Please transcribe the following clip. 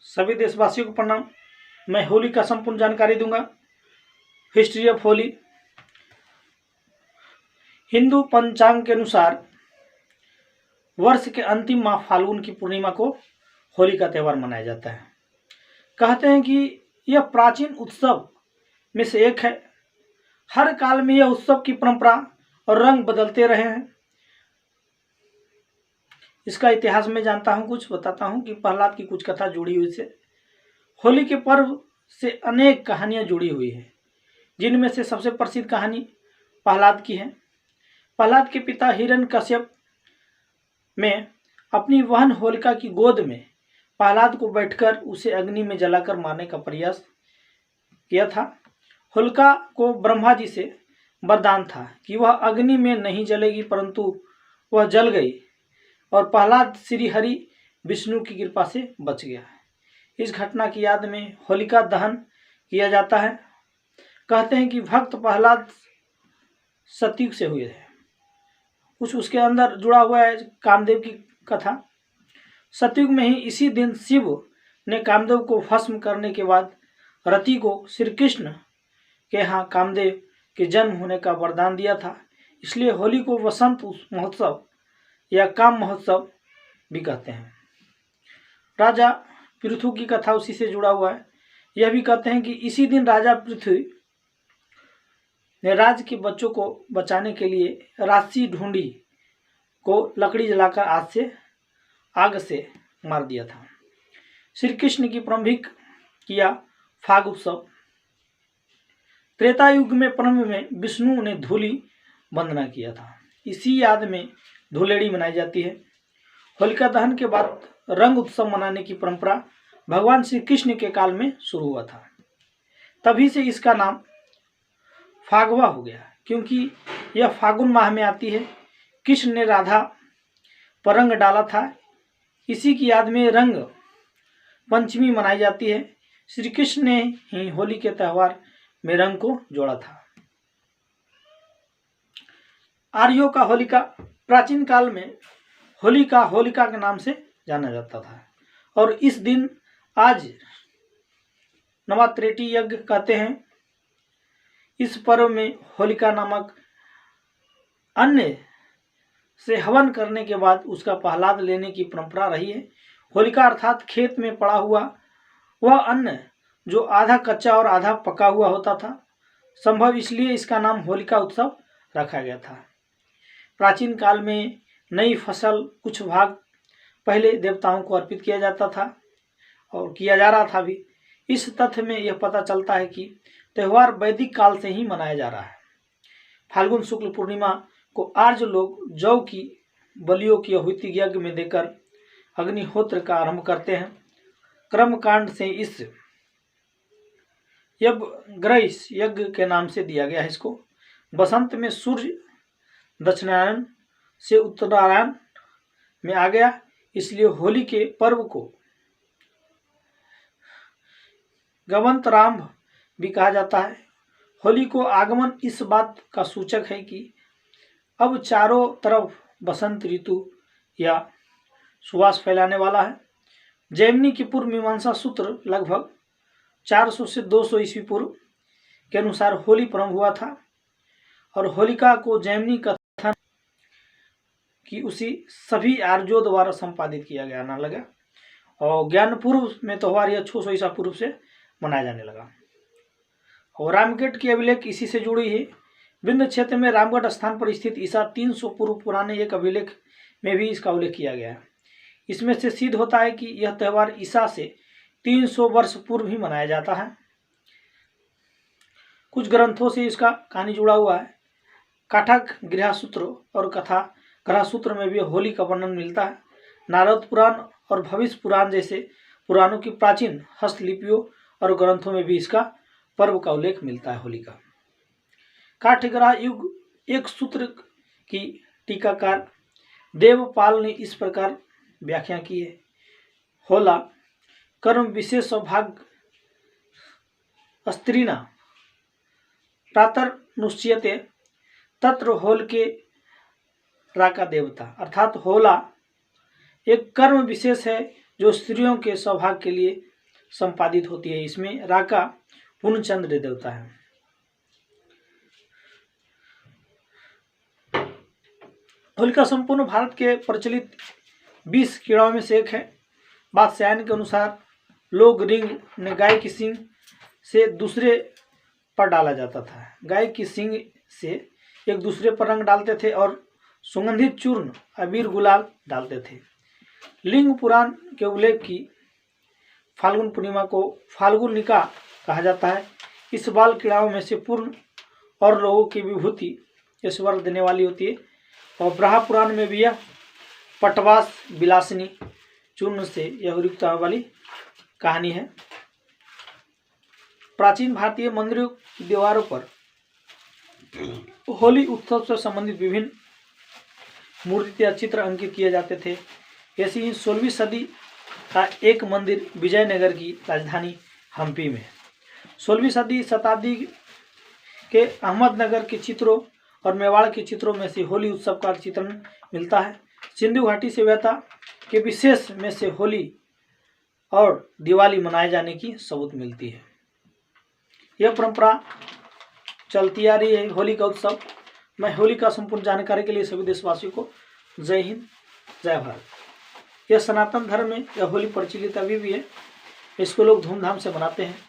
सभी देशवासियों को प्रणाम। मैं होली का संपूर्ण जानकारी दूंगा। History of Holi. हिंदू पंचांग के अनुसार वर्ष के अंतिम माह फाल्गुन की पूर्णिमा को होली का त्यौहार मनाया जाता है। कहते हैं कि यह प्राचीन उत्सव में से एक है। हर काल में यह उत्सव की परंपरा और रंग बदलते रहे हैं। इसका इतिहास में जानता हूँ, कुछ बताता हूँ कि प्रहलाद की कुछ कथा जुड़ी हुई से होली के पर्व से अनेक कहानियाँ जुड़ी हुई है, जिनमें से सबसे प्रसिद्ध कहानी प्रहलाद की है। प्रहलाद के पिता हिरण्यकश्यप में अपनी बहन होलिका की गोद में प्रहलाद को बैठकर उसे अग्नि में जलाकर मारने का प्रयास किया था। होलिका को ब्रह्मा जी से वरदान था कि वह अग्नि में नहीं जलेगी, परंतु वह जल गई और प्रहलाद श्री हरि विष्णु की कृपा से बच गया। इस घटना की याद में होलिका दहन किया जाता है। कहते हैं कि भक्त प्रहलाद सतयुग से हुए थे। कुछ उसके अंदर जुड़ा हुआ है कामदेव की कथा। सतयुग में ही इसी दिन शिव ने कामदेव को भस्म करने के बाद रति को श्री कृष्ण के यहाँ कामदेव के जन्म होने का वरदान दिया था। इसलिए होली को वसंत महोत्सव या काम महोत्सव भी कहते हैं। राजा पृथु की कथा उसी से जुड़ा हुआ है। यह भी कहते हैं कि इसी दिन राजा पृथ्वी ने राज्य के बच्चों को बचाने के लिए राशि ढूंढी को लकड़ी जलाकर आग से मार दिया था। श्री कृष्ण की प्रारंभिक किया फाग उत्सव। त्रेता युग में प्रारंभ में विष्णु ने धूली वंदना किया था। इसी याद में धूलेड़ी मनाई जाती है। होलिका दहन के बाद रंग उत्सव मनाने की परंपरा भगवान श्री कृष्ण के काल में शुरू हुआ था। तभी से इसका नाम फागवा हो गया, क्योंकि यह फागुन माह में आती है। कृष्ण ने राधा पर रंग डाला था। इसी की याद में रंग पंचमी मनाई जाती है। श्री कृष्ण ने ही होली के त्यौहार में रंग को जोड़ा था। आर्यों का होलिका। प्राचीन काल में होलिका के नाम से जाना जाता था और इस दिन आज नवात्रेटी यज्ञ कहते हैं। इस पर्व में होलिका नामक अन्न से हवन करने के बाद उसका प्रहलाद लेने की परंपरा रही है। होलिका अर्थात खेत में पड़ा हुआ वह अन्न जो आधा कच्चा और आधा पका हुआ होता था। संभव इसलिए इसका नाम होलिका उत्सव रखा गया था। प्राचीन काल में नई फसल कुछ भाग पहले देवताओं को अर्पित किया जाता था और किया जा रहा था भी। इस तथ्य में यह पता चलता है कि त्यौहार वैदिक काल से ही मनाया जा रहा है। फाल्गुन शुक्ल पूर्णिमा को आर्य लोग जौ की बलियों की आहुति यज्ञ में देकर अग्निहोत्र का आरंभ करते हैं। कर्मकांड से इस यज्ञ यज्ञ के नाम से दिया गया है इसको। बसंत में सूर्य दक्षिणायन से उत्तरायण में आ गया, इसलिए होली के पर्व को गवंतरांभ भी कहा जाता है। होली को आगमन इस बात का सूचक है कि अब चारों तरफ बसंत ऋतु या सुवास फैलाने वाला है। जैमिनी की पूर्व मीमांसा सूत्र लगभग 400 से 200 ईस्वी पूर्व के अनुसार होली प्रारंभ हुआ था और होलिका को जैमिनी कथन कि उसी सभी आर्यों द्वारा संपादित किया गया ना लगा और ज्ञान पूर्व में त्यौहार यह 600 ईसा पूर्व से मनाया जाने लगा। और रामगढ़ की अभिलेख इसी से जुड़ी है। विंध्य क्षेत्र में रामगढ़ स्थान पर स्थित ईसा 300 पूर्व पुराने एक अभिलेख में भी इसका उल्लेख किया गया है। इसमें से सिद्ध होता है कि यह त्यौहार ईसा से 300 वर्ष पूर्व ही मनाया जाता है। कुछ ग्रंथों से इसका कहानी जुड़ा हुआ है। काठक गृहसूत्र और कथा ग्रहसूत्र में भी होली का वर्णन मिलता है। नारद पुराण और भविष्य पुराण जैसे पुराणों की प्राचीन हस्तलिपियों और ग्रंथों में भी इसका पर्व का उल्लेख मिलता है होली का। काठग्रह युग एक सूत्र की टीकाकार देवपाल ने इस प्रकार व्याख्या की है। होला कर्म विशेष सौभाग्य स्त्रीना प्रातर्नुष्यते तत्र होल के राका देवता, अर्थात होला एक कर्म विशेष है जो स्त्रियों के सौभाग्य के लिए संपादित होती है। इसमें राका पूर्णचंद देवता है। होलिका संपूर्ण भारत के प्रचलित 20 क्रीड़ाओं में से एक है। वात्स्यायन के अनुसार लोग रिंग ने गाय की सींग से दूसरे पर डाला जाता था। गाय की सींग से एक दूसरे पर रंग डालते थे और सुगंधित चूर्ण, अबीर, गुलाल डालते थे। लिंग पुराण के उल्लेख की फाल्गुन पूर्णिमा को फाल्गुनिका कहा जाता है। इस बाल क्रीड़ाओं में से पूर्ण और लोगों की विभूति स्वर देने वाली होती है। और ब्रहा पुराण में भी यह पटवास विलासिनी चूर्ण से यह युक्त वाली कहानी है। प्राचीन भारतीय मंदिरों की दीवारों पर होली उत्सव से संबंधित विभिन्न मूर्ति या चित्र अंकित किए जाते थे। ऐसी ही 16वीं सदी का एक मंदिर विजयनगर की राजधानी हम्पी में 16वीं शताब्दी के अहमदनगर के चित्रों और मेवाड़ के चित्रों में से होली उत्सव का चित्रण मिलता है। सिंधु घाटी सभ्यता के विशेष में से होली और दिवाली मनाए जाने की सबूत मिलती है। यह परंपरा चलती आ रही है होली का उत्सव। मैं होली का संपूर्ण जानकारी के लिए सभी देशवासियों को जय हिंद, जय भारत। यह सनातन धर्म में यह होली प्रचलित अभी भी है। इसको लोग धूमधाम से मनाते हैं।